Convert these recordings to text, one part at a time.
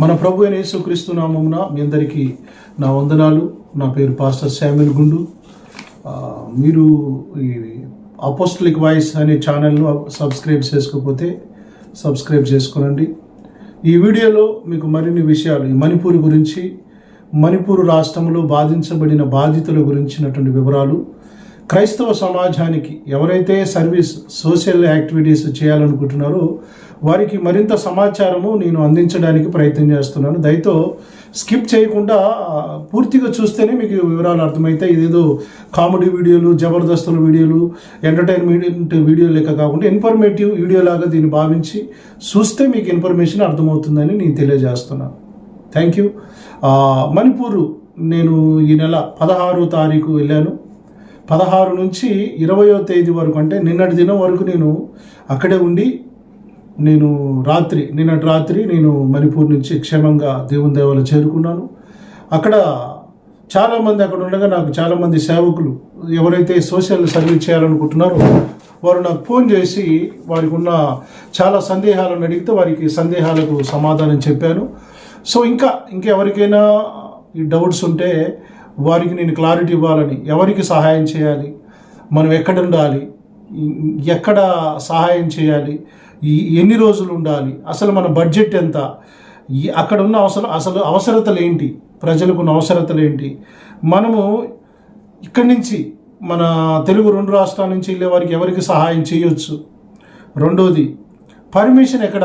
మన ప్రభు అయిన యేసుక్రీస్తు నామమున మీ అందరికీ నా వందనాలు. నా పేరు పాస్టర్ శామ్యూల్ గుండు. మీరు ఈ అపోస్టలిక్ వాయిస్ అనే ఛానల్ను సబ్స్క్రైబ్ చేసుకోకపోతే సబ్స్క్రైబ్ చేసుకోనండి. ఈ వీడియోలో మీకు మరిన్ని విషయాలు ఈ మణిపూర్ గురించి, మణిపూర్ రాష్ట్రంలో బాధించబడిన బాధితుల గురించినటువంటి వివరాలు, క్రైస్తవ సమాజానికి ఎవరైతే సోషల్ యాక్టివిటీస్ చేయాలనుకుంటున్నారో వారికి మరింత సమాచారము నేను అందించడానికి ప్రయత్నం చేస్తున్నాను. దయతో స్కిప్ చేయకుండా పూర్తిగా చూస్తేనే మీకు వివరాలు అర్థమవుతాయి. ఇదేదో కామెడీ వీడియోలు, జబర్దస్తుల వీడియోలు, ఎంటర్టైన్మెంట్ వీడియో లెక్క కాకుండా ఇన్ఫర్మేటివ్ వీడియో లాగా దీన్ని భావించి చూస్తే మీకు ఇన్ఫర్మేషన్ అర్థమవుతుందని నేను తెలియజేస్తున్నాను. Thank you. మణిపూరు నేను ఈ నెల 16వ తారీఖు వెళ్ళాను. 16 నుంచి 20వ తేదీ వరకు, అంటే నిన్నటి దినం వరకు నేను అక్కడే ఉండి నిన్నటి రాత్రి నేను మణిపూర్ నుంచి క్షేమంగా దేవుని దేవాల చేరుకున్నాను. అక్కడ చాలామంది అక్కడ ఉండగా నాకు చాలామంది సేవకులు ఎవరైతే సోషల్ సర్వీస్ చేయాలనుకుంటున్నారో వారు నాకు ఫోన్ చేసి వారికి ఉన్న చాలా సందేహాలను అడిగితే వారికి సందేహాలకు సమాధానం చెప్పాను. సో ఇంకెవరికైనా ఈ డౌట్స్ ఉంటే వారికి నేను క్లారిటీ ఇవ్వాలని, ఎవరికి సహాయం చేయాలి, మనం ఎక్కడ ఉండాలి, ఎక్కడ సహాయం చేయాలి, ఎన్ని రోజులు ఉండాలి, అసలు మన బడ్జెట్ ఎంత, అక్కడ ఉన్న అవసరతలు ఏంటి, ప్రజలకు అవసరతలు ఏంటి, మనము ఇక్కడి నుంచి మన తెలుగు 2 రాష్ట్రాల నుంచి వెళ్ళే వారికి ఎవరికి సహాయం చేయొచ్చు, రెండోది పర్మిషన్ అక్కడ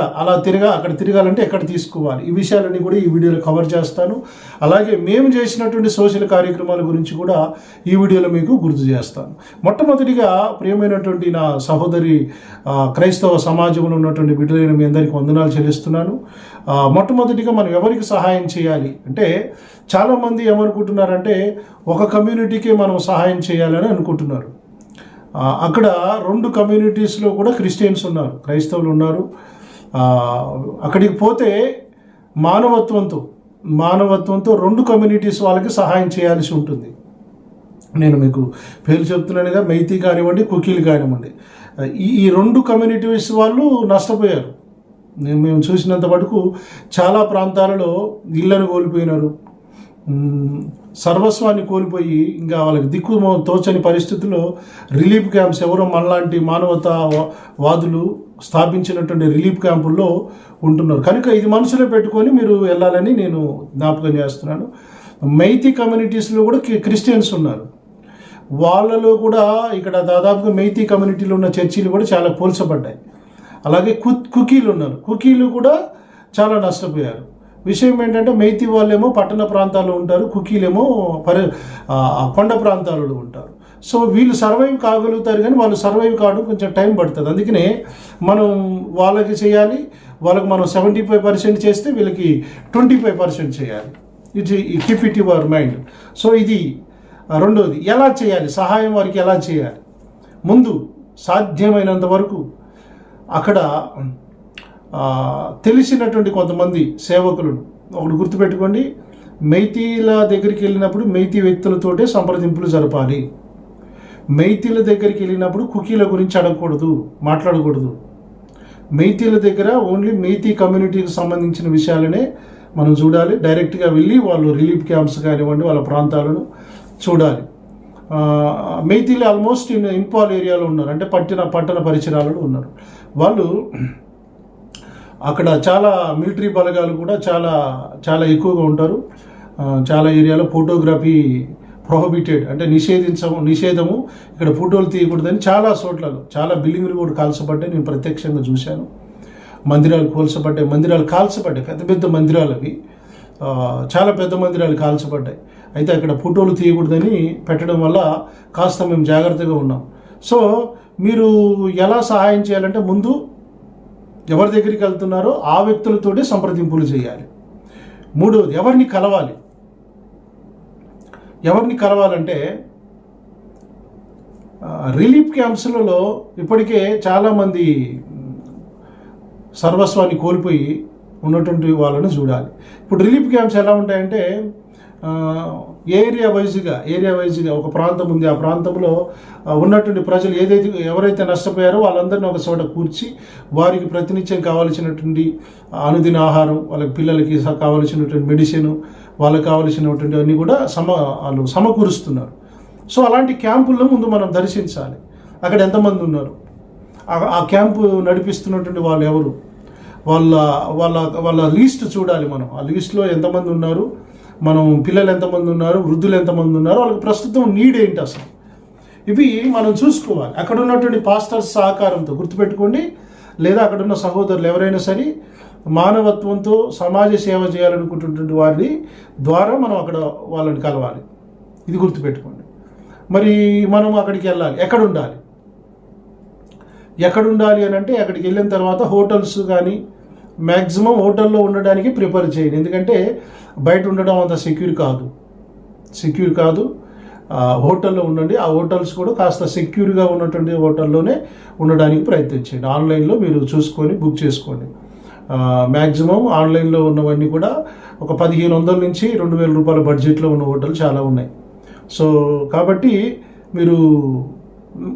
తిరగాలంటే ఎక్కడ తీసుకోవాలి, ఈ విషయాలన్నీ కూడా ఈ వీడియోలో కవర్ చేస్తాను. అలాగే మేము చేసినటువంటి సోషల్ కార్యక్రమాల గురించి కూడా ఈ వీడియోలో మీకు గుర్తు చేస్తాను. మొట్టమొదటిగా ప్రియమైనటువంటి నా సహోదరి క్రైస్తవ సమాజంలో ఉన్నటువంటి బిడ్డలైన మీ అందరికీ వందనాలు చెల్లిస్తున్నాను. మొట్టమొదటిగా మనం ఎవరికి సహాయం చేయాలి అంటే, చాలామంది ఏమనుకుంటున్నారంటే ఒక కమ్యూనిటీకే మనం సహాయం చేయాలని అనుకుంటున్నారు. అక్కడ 2 కమ్యూనిటీస్లో కూడా క్రిస్టియన్స్ ఉన్నారు, క్రైస్తవులు ఉన్నారు. అక్కడికి పోతే మానవత్వంతో 2 కమ్యూనిటీస్ వాళ్ళకి సహాయం చేయాల్సి ఉంటుంది. నేను మీకు పేరు చెప్తున్నానుగా, మైతీ కానివ్వండి, కుకీలు కానివ్వండి, ఈ 2 కమ్యూనిటీస్ వాళ్ళు నష్టపోయారు. మేము చూసినంత మటుకు చాలా ప్రాంతాలలో ఇళ్లను కోల్పోయినారు, సర్వస్వాన్ని కోల్పోయి ఇంకా వాళ్ళకి దిక్కు తోచని పరిస్థితుల్లో రిలీఫ్ క్యాంప్స్, ఎవరో మనలాంటి మానవతావాదులు స్థాపించినటువంటి రిలీఫ్ క్యాంపుల్లో ఉంటున్నారు. కనుక ఇది మనసులో పెట్టుకొని మీరు వెళ్ళాలని నేను జ్ఞాపకం చేస్తున్నాను. మైతీ కమ్యూనిటీస్లో కూడా క్రిస్టియన్స్ ఉన్నారు. వాళ్ళలో కూడా ఇక్కడ దాదాపుగా మైతీ కమ్యూనిటీలో ఉన్న చర్చిలు కూడా చాలా పోల్చబడ్డాయి. అలాగే కుకీలు ఉన్నారు, కుకీలు కూడా చాలా నష్టపోయారు. విషయం ఏంటంటే, మైతీ వాళ్ళేమో పట్టణ ప్రాంతాల్లో ఉంటారు, కుకీలేమో కొండ ప్రాంతాలలో ఉంటారు. సో వీళ్ళు సర్వైవ్ కాగలుగుతారు, కానీ వాళ్ళు సర్వైవ్ కావడం కొంచెం టైం పడుతుంది. అందుకనే మనం వాళ్ళకి చేయాలి, వాళ్ళకి మనం 75% చేస్తే వీళ్ళకి 25% చేయాలి. Keep it your mind. So ఇది రెండోది. ఎలా చేయాలి సహాయం, వారికి ఎలా చేయాలి? ముందు సాధ్యమైనంత వరకు అక్కడ తెలిసినటువంటి కొంతమంది సేవకులను ఒకటి గుర్తుపెట్టుకోండి, మైతీల దగ్గరికి వెళ్ళినప్పుడు మైతీ వ్యక్తులతోటే సంప్రదింపులు జరపాలి. మైతీల దగ్గరికి వెళ్ళినప్పుడు కుకీల గురించి అడగకూడదు, మాట్లాడకూడదు. మైతీల దగ్గర ఓన్లీ మైతీ కమ్యూనిటీకి సంబంధించిన విషయాలనే మనం చూడాలి. డైరెక్ట్గా వెళ్ళి వాళ్ళు రిలీఫ్ క్యాంప్స్ కానివ్వండి, వాళ్ళ ప్రాంతాలను చూడాలి. మైతీలు ఆల్మోస్ట్ ఇంపాల్ ఏరియాలో ఉన్నారు, అంటే పట్టణ పరిసరాలలో ఉన్నారు. వాళ్ళు అక్కడ చాలా మిలిటరీ బలగాలు కూడా చాలా ఎక్కువగా ఉంటారు. చాలా ఏరియాలో ఫోటోగ్రఫీ ప్రొహిబిటెడ్, అంటే నిషేధము, ఇక్కడ ఫోటోలు తీయకూడదని చాలా చోట్లలో చాలా బిల్డింగ్లు కూడా కాల్చబడ్డాయి. నేను ప్రత్యక్షంగా చూశాను. మందిరాలు కాల్చబడ్డాయి, పెద్ద పెద్ద మందిరాలు అవి, చాలా పెద్ద మందిరాలు కాల్చబడ్డాయి. అయితే అక్కడ ఫోటోలు తీయకూడదని పెట్టడం వల్ల కాస్త మేము జాగ్రత్తగా ఉన్నాం. సో మీరు ఎలా సహాయం చేయాలంటే, ముందు ఎవరి దగ్గరికి వెళ్తున్నారో ఆ వ్యక్తులతోనే సంప్రదింపులు చేయాలి. మూడవది, ఎవరిని కలవాలంటే, రిలీఫ్ క్యాంప్స్లలో ఇప్పటికే చాలామంది సర్వస్వాన్ని కోల్పోయి ఉన్నటువంటి వాళ్ళని చూడాలి. ఇప్పుడు రిలీఫ్ క్యాంప్స్ ఎలా ఉంటాయంటే, ఏరియా వైజ్గా ఒక ప్రాంతం ఉంది. ఆ ప్రాంతంలో ఉన్నటువంటి ప్రజలు ఎవరైతే నష్టపోయారో వాళ్ళందరినీ ఒక చోట కూర్చి వారికి ప్రతినిత్యం కావాల్సినటువంటి అనుదిన ఆహారం, వాళ్ళకి పిల్లలకి కావాల్సినటువంటి మెడిసిన్, వాళ్ళకి కావాల్సినటువంటి అన్నీ కూడా వాళ్ళు సమకూరుస్తున్నారు. సో అలాంటి క్యాంపుల్లో ముందు మనం దర్శించాలి. అక్కడ ఎంతమంది ఉన్నారు, ఆ క్యాంపు నడిపిస్తున్నటువంటి వాళ్ళు ఎవరు, వాళ్ళ వాళ్ళ వాళ్ళ లిస్ట్ చూడాలి. మనం ఆ లిస్ట్లో ఎంతమంది ఉన్నారు, మనం పిల్లలు ఎంతమంది ఉన్నారు, వృద్ధులు ఎంతమంది ఉన్నారు, వాళ్ళకి ప్రస్తుతం నీడ్ ఏంటి అసలు, ఇవి మనం చూసుకోవాలి. అక్కడ ఉన్నటువంటి పాస్టర్స్ సహకారంతో గుర్తుపెట్టుకోండి, లేదా అక్కడ ఉన్న సహోదరులు ఎవరైనా సరే మానవత్వంతో సమాజ సేవ చేయాలనుకుంటున్నటువంటి వారి ద్వారా మనం అక్కడ వాళ్ళని కలవాలి. ఇది గుర్తుపెట్టుకోండి. మరి మనం అక్కడికి వెళ్ళాలి. ఎక్కడ ఉండాలి అని అంటే అక్కడికి వెళ్ళిన తర్వాత హోటల్స్ కానీ మ్యాక్సిమం హోటల్లో ఉండడానికి ప్రిఫర్ చేయండి. ఎందుకంటే బయట ఉండడం అంత సెక్యూర్ కాదు. హోటల్లో ఉండండి. ఆ హోటల్స్ కూడా కాస్త సెక్యూర్గా ఉన్నటువంటి హోటల్లోనే ఉండడానికి ప్రయత్నించండి. ఆన్లైన్లో మీరు చూసుకొని బుక్ చేసుకోండి. మ్యాక్సిమం ఆన్లైన్లో ఉన్నవన్నీ కూడా ఒక 1500 నుంచి 2000 రూపాయల బడ్జెట్లో ఉన్న హోటల్ చాలా ఉన్నాయి. సో కాబట్టి మీరు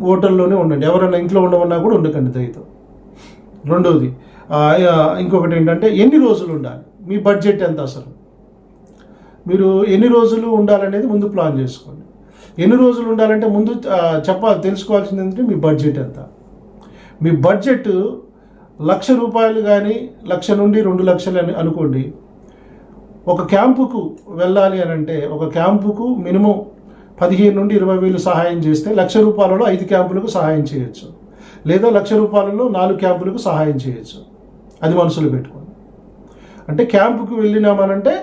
హోటల్లోనే ఉండండి. ఎవరైనా ఇంట్లో ఉండమన్నా కూడా ఉండకండి దయతో. రెండోది, ఇంకొకటి ఏంటంటే ఎన్ని రోజులు ఉండాలి, మీ బడ్జెట్ ఎంత, అసలు మీరు ఎన్ని రోజులు ఉండాలనేది ముందు ప్లాన్ చేసుకోండి. ఎన్ని రోజులు ఉండాలంటే ముందు తెలుసుకోవాల్సింది ఏంటంటే మీ బడ్జెట్ ఎంత. మీ బడ్జెట్ 1,00,000 రూపాయలు కానీ 1,00,000 నుండి 2 లక్షలు అని అనుకోండి. ఒక క్యాంపుకు వెళ్ళాలి అని అంటే ఒక క్యాంపుకు మినిమం 15 నుండి 20 వేలు సహాయం చేస్తే 1,00,000 రూపాయలలో 5 క్యాంపులకు సహాయం చేయొచ్చు, లేదా 1,00,000 రూపాయలలో 4 క్యాంపులకు సహాయం చేయొచ్చు. అది మనసులో పెట్టుకోండి. అంటే క్యాంపుకు వెళ్ళినామనంటే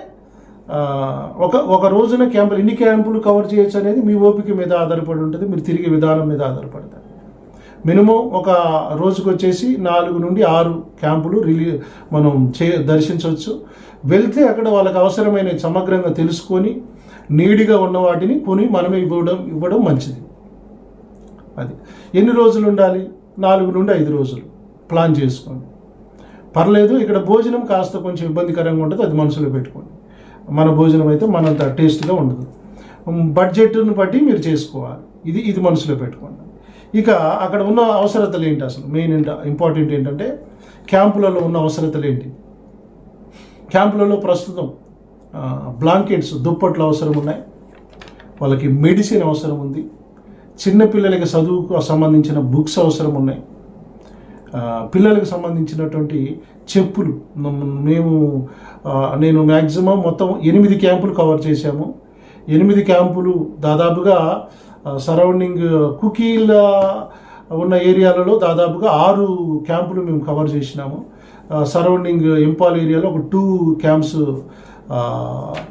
ఒక రోజున ఎన్ని క్యాంపులు కవర్ చేయొచ్చు అనేది మీ ఓపిక మీద ఆధారపడి ఉంటుంది, మీరు తిరిగే విధానం మీద ఆధారపడతారు. మినిమం ఒక రోజుకు వచ్చేసి 4 నుండి 6 క్యాంపులు మనం దర్శించవచ్చు. వెళ్తే అక్కడ వాళ్ళకి అవసరమైన సమగ్రంగా తెలుసుకొని నీడిగా ఉన్న వాటిని కొని మనమే ఇవ్వడం మంచిది. అది ఎన్ని రోజులు ఉండాలి, 4 నుండి 5 రోజులు ప్లాన్ చేసుకోండి. పర్లేదు, ఇక్కడ భోజనం కాస్త కొంచెం ఇబ్బందికరంగా ఉంటుంది, అది మనసులో పెట్టుకోండి. మన భోజనం అయితే మనంత టేస్ట్గా ఉండదు. బడ్జెట్ను బట్టి మీరు చేసుకోవాలి. ఇది మనసులో పెట్టుకోండి. ఇక అక్కడ ఉన్న అవసరతలు ఏంటి, అసలు మెయిన్ ఇంపార్టెంట్ ఏంటంటే క్యాంపులలో ఉన్న అవసరతలు ఏంటి. క్యాంపులలో ప్రస్తుతం బ్లాంకెట్స్, దుప్పట్లు అవసరం ఉన్నాయి, వాళ్ళకి మెడిసిన్ అవసరం ఉంది, చిన్నపిల్లలకి చదువుకు సంబంధించిన బుక్స్ అవసరం ఉన్నాయి, పిల్లలకు సంబంధించినటువంటి చెప్పులు. నేను మ్యాక్సిమం మొత్తం 8 క్యాంపులు కవర్ చేశాము. 8 క్యాంపులు దాదాపుగా సరౌండింగ్ కుకీల ఉన్న ఏరియాలలో దాదాపుగా 6 క్యాంపులు మేము కవర్ చేసినాము. సరౌండింగ్ ఇంపాల్ ఏరియాలో ఒక 2 క్యాంప్స్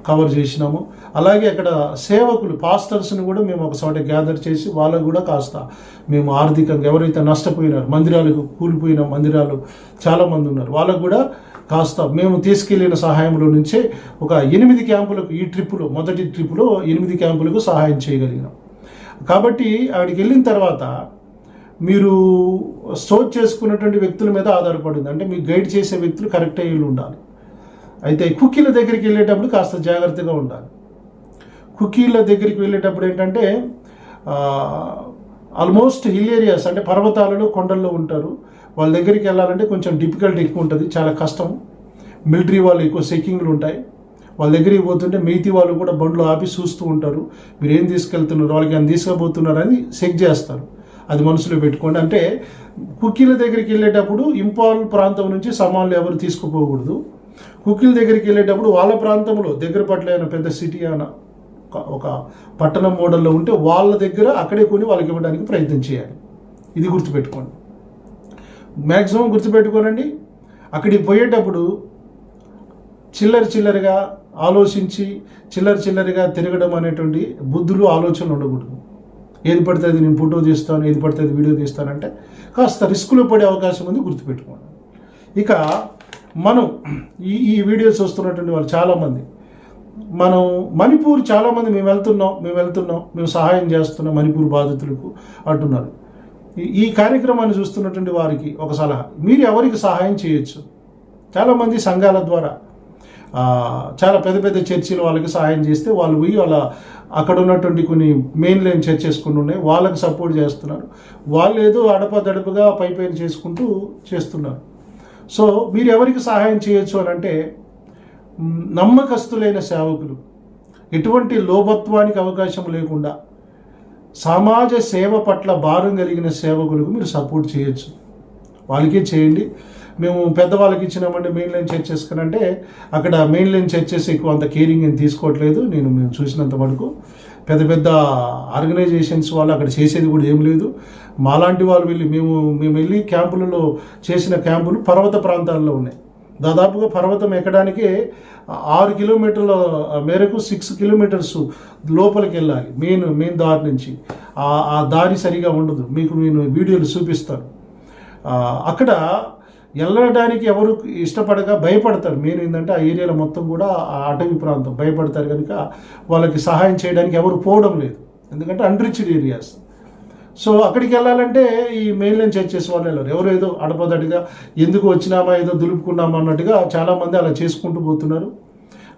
కవర్ చేసినాము. అలాగే అక్కడ సేవకులు, పాస్టర్స్ని కూడా మేము ఒక చోట గ్యాదర్ చేసి వాళ్ళకు కూడా కాస్త మేము ఆర్థికంగా ఎవరైతే నష్టపోయినారు, కూలిపోయిన మందిరాలు చాలామంది ఉన్నారు, వాళ్ళకు కూడా కాస్త మేము తీసుకెళ్లిన సహాయంలో నుంచే ఒక 8 క్యాంపులకు, ఈ మొదటి ట్రిప్లో 8 క్యాంపులకు సహాయం చేయగలిగినాం. కాబట్టి అక్కడికి వెళ్ళిన తర్వాత మీరు సోచ్ చేసుకున్నటువంటి వ్యక్తుల మీద ఆధారపడింది. అంటే మీకు గైడ్ చేసే వ్యక్తులు కరెక్ట్ అయ్యి ఉండాలి. అయితే కుకీల దగ్గరికి వెళ్ళేటప్పుడు కాస్త జాగ్రత్తగా ఉండాలి. కుకీల దగ్గరికి వెళ్ళేటప్పుడు ఏంటంటే ఆల్మోస్ట్ హిల్ ఏరియాస్, అంటే పర్వతాలలో, కొండల్లో ఉంటారు. వాళ్ళ దగ్గరికి వెళ్ళాలంటే కొంచెం డిఫికల్టీ ఎక్కువ ఉంటుంది, చాలా కష్టం. మిలిటరీ వాళ్ళు ఎక్కువ చెకింగ్లు ఉంటాయి. వాళ్ళ దగ్గరికి పోతుంటే మిగతా వాళ్ళు కూడా బండ్లు ఆపి చూస్తూ ఉంటారు, మీరు ఏం తీసుకెళ్తున్నారు, వాళ్ళకి ఏం తీసుకుపోతున్నారని చెక్ చేస్తారు. అది మనసులో పెట్టుకోండి. అంటే కుకీల దగ్గరికి వెళ్ళేటప్పుడు ఇంపాల్ ప్రాంతం నుంచి సామాన్లు ఎవరు తీసుకుపోకూడదు. కుకీల దగ్గరికి వెళ్ళేటప్పుడు వాళ్ళ ప్రాంతంలో దగ్గర పట్ల పెద్ద సిటీ అయినా ఒక పట్టణం మోడల్లో ఉంటే వాళ్ళ దగ్గర అక్కడే కొని వాళ్ళకి ఇవ్వడానికి ప్రయత్నం చేయాలి. ఇది గుర్తుపెట్టుకోండి, మ్యాక్సిమం గుర్తుపెట్టుకోనండి. అక్కడికి పోయేటప్పుడు చిల్లరగా ఆలోచించి చిల్లరగా తిరగడం అనేటువంటి బుద్ధులు, ఆలోచనలు ఉండకూడదు. ఏది పడితే అది నేను ఫోటో తీస్తాను, ఏది పడితే అది వీడియో తీస్తానంటే కాస్త రిస్కులో పడే అవకాశం ఉంది, గుర్తుపెట్టుకోండి. ఇక మనం ఈ వీడియో చూస్తున్నటువంటి వాళ్ళు చాలామంది, మనం మణిపూర్ చాలామంది మేము వెళ్తున్నాం, మేము సహాయం చేస్తున్నాం మణిపూర్ బాధితులకు అంటున్నారు. ఈ కార్యక్రమాన్ని చూస్తున్నటువంటి వారికి ఒక సలహా, మీరు ఎవరికి సహాయం చేయొచ్చు. చాలామంది సంఘాల ద్వారా, చాలా పెద్ద పెద్ద చర్చిలు వాళ్ళకి సహాయం చేస్తే వాళ్ళు పోయి అక్కడ ఉన్నటువంటి కొన్ని మెయిన్ లైన్ చర్చెస్ కొన్ని ఉన్నాయి, వాళ్ళకి సపోర్ట్ చేస్తున్నారు. వాళ్ళు ఏదో అడపదడపుగా పైపైన చేసుకుంటూ చేస్తున్నారు. సో మీరు ఎవరికి సహాయం చేయొచ్చు అని అంటే, నమ్మకస్తులైన సేవకులు, ఎటువంటి లోభత్వానికి అవకాశం లేకుండా సమాజ సేవ పట్ల భారం కలిగిన సేవకులకు మీరు సపోర్ట్ చేయొచ్చు. వాళ్ళకే చేయండి. మేము పెద్దవాళ్ళకి ఇచ్చినామంటే మెయిన్ లైన్ చర్చెస్ కనంటే అక్కడ మెయిన్ లైన్ చర్చెస్ ఎక్కువ అంత కేరింగ్ ఏం తీసుకోవట్లేదు. మేము చూసినంత వరకు పెద్ద పెద్ద ఆర్గనైజేషన్స్ వాళ్ళు అక్కడ చేసేది కూడా ఏం లేదు. మాలాంటి వాళ్ళు మేము వెళ్ళి క్యాంపులలో చేసిన క్యాంపులు పర్వత ప్రాంతాల్లో ఉన్నాయి. దాదాపుగా పర్వతం ఎక్కడానికే 6 కిలోమీటర్ల మేరకు 6 కిలోమీటర్స్ లోపలికి వెళ్ళాలి మెయిన్ దారి నుంచి. ఆ దారి సరిగా ఉండదు, నేను వీడియోలు చూపిస్తాను. అక్కడ వెళ్ళడానికి ఎవరు ఇష్టపడక భయపడతారు. మెయిన్ ఏంటంటే ఆ ఏరియాలో మొత్తం కూడా ఆ అటవీ ప్రాంతం, భయపడతారు కనుక వాళ్ళకి సహాయం చేయడానికి ఎవరు పోవడం లేదు, ఎందుకంటే అన్రిచ్డ్ ఏరియాస్. సో అక్కడికి వెళ్ళాలంటే ఈ మెయిన్ లైన్ చర్చెస్ వాళ్ళు వెళ్ళారు. ఎవరు ఏదో అడపదడిగా ఎందుకు వచ్చినామా ఏదో దులుపుకున్నామా అన్నట్టుగా చాలామంది అలా చేసుకుంటూ పోతున్నారు.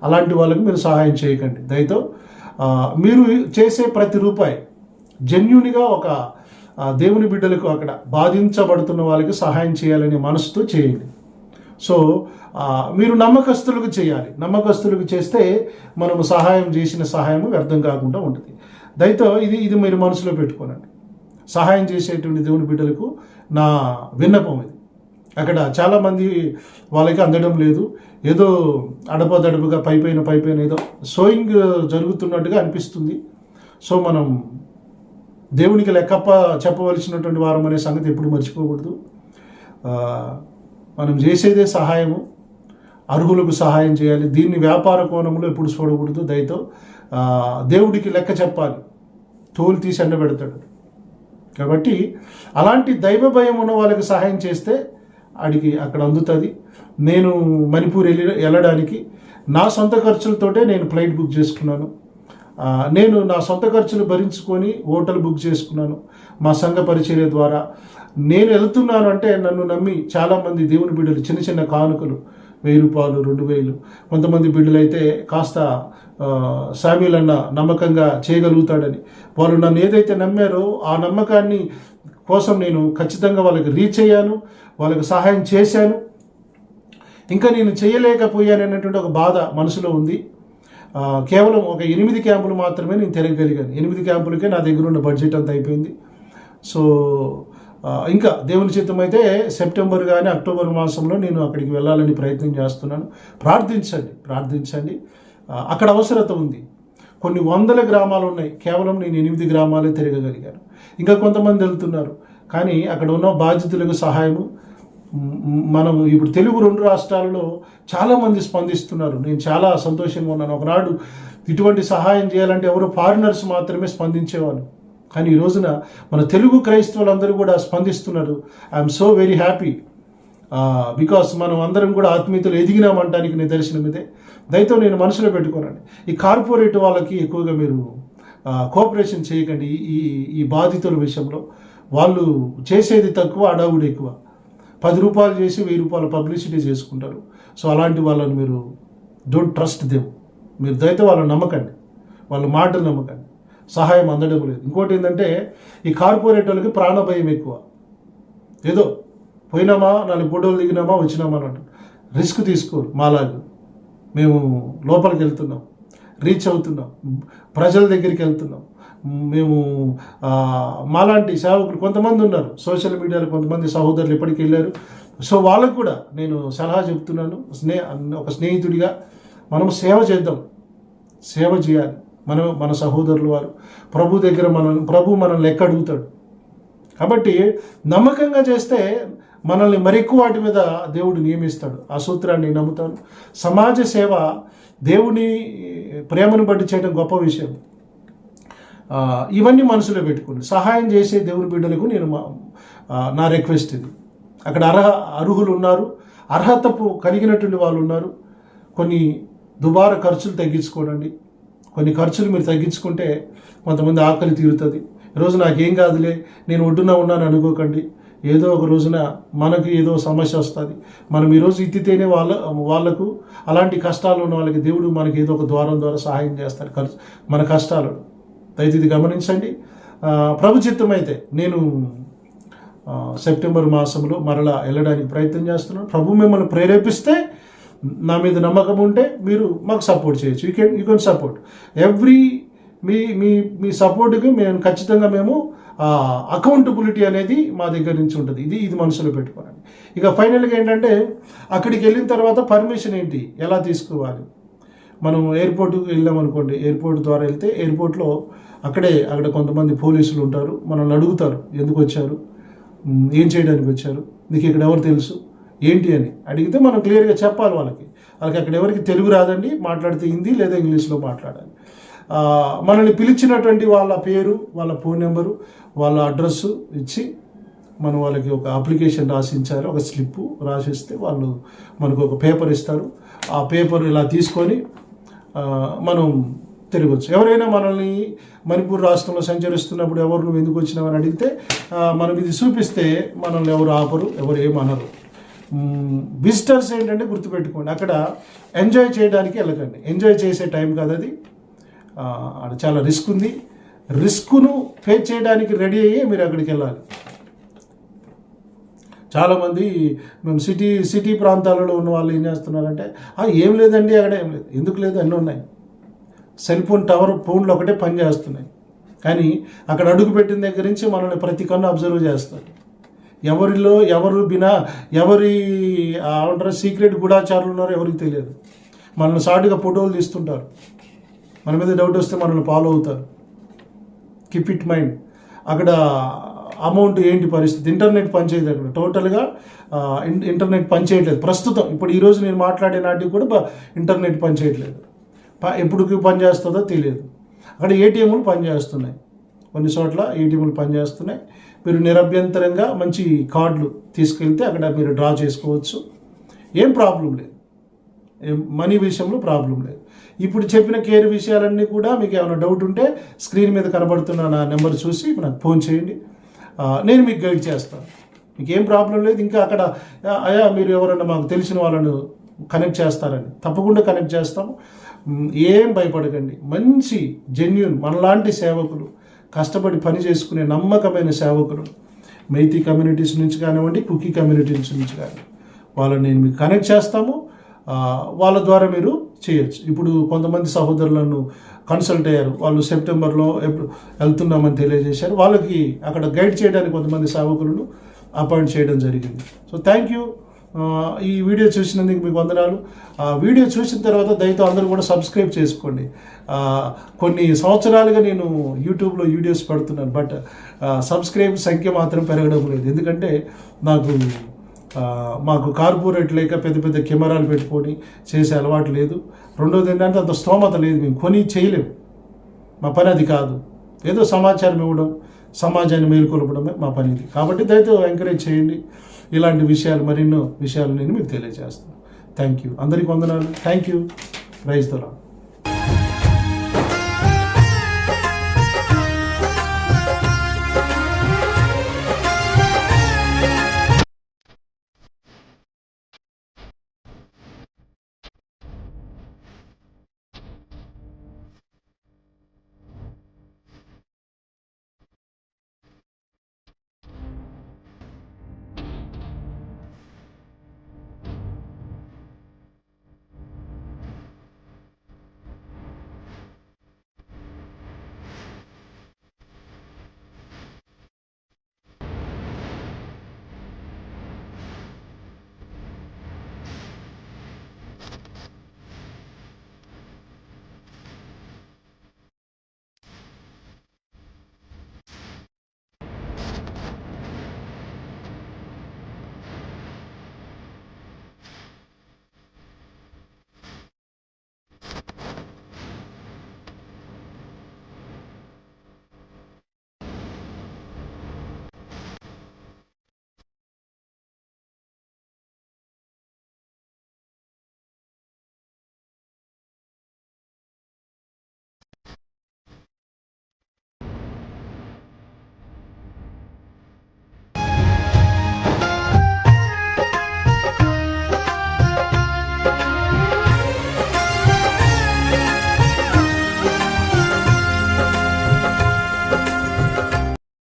అలాంటి వాళ్ళకి మీరు సహాయం చేయకండి. దయతో మీరు చేసే ప్రతి రూపాయి జెన్యూన్గా ఒక దేవుని బిడ్డలకు అక్కడ బాధించబడుతున్న వాళ్ళకి సహాయం చేయాలనే మనసుతో చేయండి. సో మీరు నమ్మకస్తులకు చేయాలి. నమ్మకస్తులకు చేస్తే మనము సహాయం చేసిన సహాయం వ్యర్థం కాకుండా ఉంటుంది. దయతో ఇది మీరు మనసులో పెట్టుకోనండి. సహాయం చేసేటువంటి దేవుని బిడ్డలకు నా విన్నపం ఇది. అక్కడ చాలామంది వాళ్ళకి అందడం లేదు, ఏదో అడపదడపుగా పైపైన ఏదో సోయింగ్ జరుగుతున్నట్టుగా అనిపిస్తుంది. సో మనం దేవునికి లెక్కప్ప చెప్పవలసినటువంటి వారం అనే సంగతి ఎప్పుడు మర్చిపోకూడదు. మనం చేసేదే సహాయము, అర్హులకు సహాయం చేయాలి. దీన్ని వ్యాపార కోణంలో ఎప్పుడు చూడకూడదు. దయతో దేవుడికి లెక్క చెప్పాలి, తోలు తీసి ఎండబెడతాడు. కాబట్టి అలాంటి దైవ భయం ఉన్న వాళ్ళకి సహాయం చేస్తే అక్కడ అందుతుంది. నేను మణిపూర్ వెళ్ళడానికి నా సొంత ఖర్చులతోటే నేను ఫ్లైట్ బుక్ చేసుకున్నాను. నేను నా సొంత ఖర్చులు భరించుకొని హోటల్ బుక్ చేసుకున్నాను మా సంఘ పరిచర్య ద్వారా. నేను వెళ్తున్నాను అంటే నన్ను నమ్మి చాలామంది దేవుని బిడ్డలు చిన్న చిన్న కానుకలు 1000 రూపాయలు, 2000, కొంతమంది బిడ్డలైతే కాస్త సామ్యూల్ అన్న నమ్మకంగా చేయగలుగుతాడని వాళ్ళు నన్ను ఏదైతే నమ్మారో ఆ నమ్మకాన్ని కోసం నేను ఖచ్చితంగా వాళ్ళకి రీచ్ అయ్యాను, వాళ్ళకి సహాయం చేశాను. ఇంకా నేను చేయలేకపోయాను అనేటువంటి ఒక బాధ మనసులో ఉంది. కేవలం ఒక 8 క్యాంపులు మాత్రమే నేను తిరగగలిగాను. 8 క్యాంపులకే నా దగ్గర ఉన్న బడ్జెట్ అంతా అయిపోయింది. సో ఇంకా దేవుని చిత్తం అయితే సెప్టెంబర్ కానీ అక్టోబర్ మాసంలో నేను అక్కడికి వెళ్ళాలని ప్రయత్నం చేస్తున్నాను. ప్రార్థించండి. అక్కడ అవసరత ఉంది. కొన్ని 100 గ్రామాలు ఉన్నాయి, కేవలం నేను 8 గ్రామాలే తిరగగలిగాను. ఇంకా కొంతమంది వెళ్తున్నారు, కానీ అక్కడ ఉన్న బాధితులకు సహాయము మనం ఇప్పుడు తెలుగు 2 రాష్ట్రాలలో చాలామంది స్పందిస్తున్నారు. నేను చాలా సంతోషంగా ఉన్నాను. ఒకనాడు ఇటువంటి సహాయం చేయాలంటే ఎవరు ఫారినర్స్ మాత్రమే స్పందించేవాళ్ళు, కానీ ఈ రోజున మన తెలుగు క్రైస్తవులందరూ కూడా స్పందిస్తున్నారు. I'm so very happy. Because మనం అందరం కూడా ఆత్మీయతలు ఎదిగినామంటానికి నిదర్శనం ఇదే. దయతో నేను మనసులో పెట్టుకోనండి, ఈ కార్పొరేట్ వాళ్ళకి ఎక్కువగా మీరు కోఆపరేషన్ చేయకండి. ఈ బాధితుల విషయంలో వాళ్ళు చేసేది తక్కువ, అడావుడు ఎక్కువ. 10 రూపాయలు చేసి 1000 రూపాయల పబ్లిసిటీ చేసుకుంటారు. సో అలాంటి వాళ్ళని మీరు డోంట్ ట్రస్ట్ దెమ్. మీరు దయతో వాళ్ళని నమ్మకండి, వాళ్ళ మాటలు నమ్మకండి. సహాయం అందడం లేదు. ఇంకోటి ఏంటంటే ఈ కార్పొరేట్ వాళ్ళకి ప్రాణభయం ఎక్కువ. ఏదో పోయినామా 4 ఫోటోలు దిగినామా వచ్చినామా అని అంటారు. రిస్క్ తీసుకోరు. మాలాగా మేము లోపలికి వెళ్తున్నాం, రీచ్ అవుతున్నాం, ప్రజల దగ్గరికి వెళ్తున్నాం. మేము మాలాంటి సేవకులు కొంతమంది ఉన్నారు సోషల్ మీడియాలో, కొంతమంది సహోదరులు ఇప్పటికి వెళ్ళారు. సో వాళ్ళకు కూడా నేను సలహా చెప్తున్నాను, ఒక స్నేహితుడిగా మనం సేవ చేద్దాం, సేవ చేయాలి. మన సహోదరులు వారు ప్రభు మనల్ని లెక్క అడుగుతాడు. కాబట్టి నమ్మకంగా చేస్తే మనల్ని మరెక్కువ వాటి మీద దేవుడు నియమిస్తాడు. ఆ సూత్రాన్ని నమ్ముతాను. సమాజ సేవ దేవుని ప్రేమను బట్టి చేయడం గొప్ప విషయం. ఇవన్నీ మనసులో పెట్టుకోండి. సహాయం చేసే దేవుని బిడ్డలకు నేను నా రిక్వెస్ట్ ఇది. అక్కడ అర్హులు ఉన్నారు, అర్హత కలిగినటువంటి వాళ్ళు ఉన్నారు. కొన్ని దుబారా ఖర్చులు తగ్గించుకోనండి. కొన్ని ఖర్చులు మీరు తగ్గించుకుంటే కొంతమంది ఆకలి తీరుతుంది. ఈరోజు నాకేం కాదులే, నేను ఒడ్డున ఉన్నాను అనుకోకండి. ఏదో ఒక రోజున మనకి ఏదో సమస్య వస్తుంది. మనం ఈరోజు ఎత్తితేనే వాళ్ళకు అలాంటి కష్టాలు ఉన్న వాళ్ళకి దేవుడు మనకి ఏదో ఒక ద్వారం ద్వారా సహాయం చేస్తాడు మన కష్టాలను. దయచేసి ఇది గమనించండి. ప్రభు చిత్తమైతే నేను సెప్టెంబర్ మాసంలో మరలా వెళ్ళడానికి ప్రయత్నం చేస్తున్నాను. ప్రభు మిమ్మల్ని ప్రేరేపిస్తే, నా మీద నమ్మకం ఉంటే మీరు మాకు సపోర్ట్ చేయొచ్చు. యూ కెన్ సపోర్ట్ ఎవ్రీ మీ మీ మీ సపోర్ట్కి ఖచ్చితంగా మేము అకౌంటబిలిటీ అనేది మా దగ్గర నుంచి ఉంటుంది. ఇది మనసులో పెట్టుకోవాలి. ఇక ఫైనల్గా ఏంటంటే, అక్కడికి వెళ్ళిన తర్వాత పర్మిషన్ ఏంటి, ఎలా తీసుకోవాలి. మనం ఎయిర్పోర్ట్కి వెళ్ళాం అనుకోండి, ఎయిర్పోర్ట్ ద్వారా వెళ్తే ఎయిర్పోర్ట్లో అక్కడ కొంతమంది పోలీసులు ఉంటారు. మనల్ని అడుగుతారు, ఎందుకు వచ్చారు, ఏం చేయడానికి వచ్చారు, నీకు ఇక్కడ ఎవరు తెలుసు ఏంటి అని అడిగితే మనం క్లియర్గా చెప్పాలి వాళ్ళకి అక్కడ ఎవరికి తెలుగు రాదండి, మాట్లాడితే హిందీ లేదా ఇంగ్లీష్లో మాట్లాడాలి. మనల్ని పిలిచినటువంటి వాళ్ళ పేరు, వాళ్ళ ఫోన్ నెంబరు, వాళ్ళ అడ్రస్సు ఇచ్చి మనం వాళ్ళకి ఒక అప్లికేషన్ రాసించాలి. ఒక స్లిప్పు రాసిస్తే వాళ్ళు మనకు ఒక పేపర్ ఇస్తారు. ఆ పేపర్ ఇలా తీసుకొని మనం తిరగచ్చు. ఎవరైనా మనల్ని మణిపూర్ రాష్ట్రంలో సంచరిస్తున్నప్పుడు ఎవరు నువ్వు ఎందుకు వచ్చినావని అడిగితే మనం ఇది చూపిస్తే మనల్ని ఎవరు ఆపరు, ఎవరు ఏమనరు. విజిటర్స్ ఏంటంటే గుర్తుపెట్టుకోండి, అక్కడ ఎంజాయ్ చేయడానికి వెళ్ళకండి. ఎంజాయ్ చేసే టైం కాదు అది. అది చాలా రిస్క్ ఉంది. రిస్క్ను ఫేస్ చేయడానికి రెడీ అయ్యి మీరు అక్కడికి వెళ్ళాలి. చాలామంది మేము సిటీ ప్రాంతాలలో ఉన్న వాళ్ళు ఏం చేస్తున్నారంటే, ఏం లేదండి అక్కడ ఏం లేదు. ఎందుకు లేదు, అన్నీ ఉన్నాయి. సెల్ ఫోన్ టవర్ ఫోన్లు ఒకటే పని చేస్తున్నాయి. కానీ అక్కడ అడుగు పెట్టిన దగ్గర నుంచి మనల్ని ప్రతి కన్ను అబ్జర్వ్ చేస్తారు. ఎవరి సీక్రెట్ గూఢాచారులు ఉన్నారో ఎవరికి తెలియదు. మనల్ని సాటుగా ఫోటోలు తీస్తుంటారు. మన మీద డౌట్ వస్తే మనల్ని ఫాలో అవుతారు. Keep it mind. అక్కడ అమౌంట్ ఏంటి పరిస్థితి, ఇంటర్నెట్ పనిచేయదు అక్కడ. టోటల్గా ఇంటర్నెట్ పనిచేయట్లేదు ప్రస్తుతం. ఇప్పుడు ఈరోజు నేను మాట్లాడే నాటికి కూడా ఇంటర్నెట్ పనిచేయట్లేదు. ఎప్పుడు పనిచేస్తుందో తెలియదు. అక్కడ ఏటీఎంలు పనిచేస్తున్నాయి, కొన్ని చోట్ల ఏటీఎంలు పనిచేస్తున్నాయి. మీరు నిరభ్యంతరంగా మంచి కార్డులు తీసుకెళ్తే అక్కడ మీరు డ్రా చేసుకోవచ్చు. ఏం ప్రాబ్లం లేదు, మనీ విషయంలో ప్రాబ్లం లేదు. ఇప్పుడు చెప్పిన కేర్ విషయాలన్నీ కూడా మీకు ఏమైనా డౌట్ ఉంటే స్క్రీన్ మీద కనబడుతున్న నా నెంబర్ చూసి నాకు ఫోన్ చేయండి. నేను మీకు గైడ్ చేస్తాను. మీకు ఏం ప్రాబ్లం లేదు. ఇంకా అక్కడ మీరు ఎవరైనా మాకు తెలిసిన వాళ్ళను కనెక్ట్ చేస్తారని, తప్పకుండా కనెక్ట్ చేస్తాము. ఏం భయపడకండి. మంచి జెన్యూన్ మనలాంటి సేవకులు, కష్టపడి పని చేసుకునే నమ్మకమైన సేవకులు, మైతి కమ్యూనిటీస్ నుంచి కానివ్వండి, కుకీ కమ్యూనిటీస్ నుంచి కానీ, వాళ్ళని నేను మీకు కనెక్ట్ చేస్తాము. వాళ్ళ ద్వారా మీరు చేయొచ్చు. ఇప్పుడు కొంతమంది సహోదరులను కన్సల్ట్ అయ్యారు. వాళ్ళు సెప్టెంబర్లో వెళ్తున్నామని తెలియజేశారు. వాళ్ళకి అక్కడ గైడ్ చేయడానికి కొంతమంది సేవకులను అపాయింట్ చేయడం జరిగింది. So thank you. ఈ వీడియో చూసినందుకు మీకు వందనాలు. వీడియో చూసిన తర్వాత దయతో అందరూ కూడా సబ్స్క్రైబ్ చేసుకోండి. కొన్ని సంవత్సరాలుగా నేను యూట్యూబ్లో వీడియోస్ పెడుతున్నాను, బట్ సబ్స్క్రైబ్ సంఖ్య మాత్రం పెరగడం లేదు. ఎందుకంటే మాకు కార్పొరేట్ లేక పెద్ద పెద్ద కెమెరాలు పెట్టుకొని చేసే అలవాటు లేదు. రెండోది ఏంటంటే అంత స్తోమత లేదు, మేము కొని చేయలేము. మా పని అది కాదు. ఏదో సమాచారం ఇవ్వడం, సమాజాన్ని మేలుకొల్పడమే మా పని ఇది. కాబట్టి దయతో ఎంకరేజ్ చేయండి. ఇలాంటి విషయాలు, మరెన్నో విషయాలు నేను మీకు తెలియజేస్తాను. Thank you. అందరికీ వందనాలు. Thank you. Praise the lord.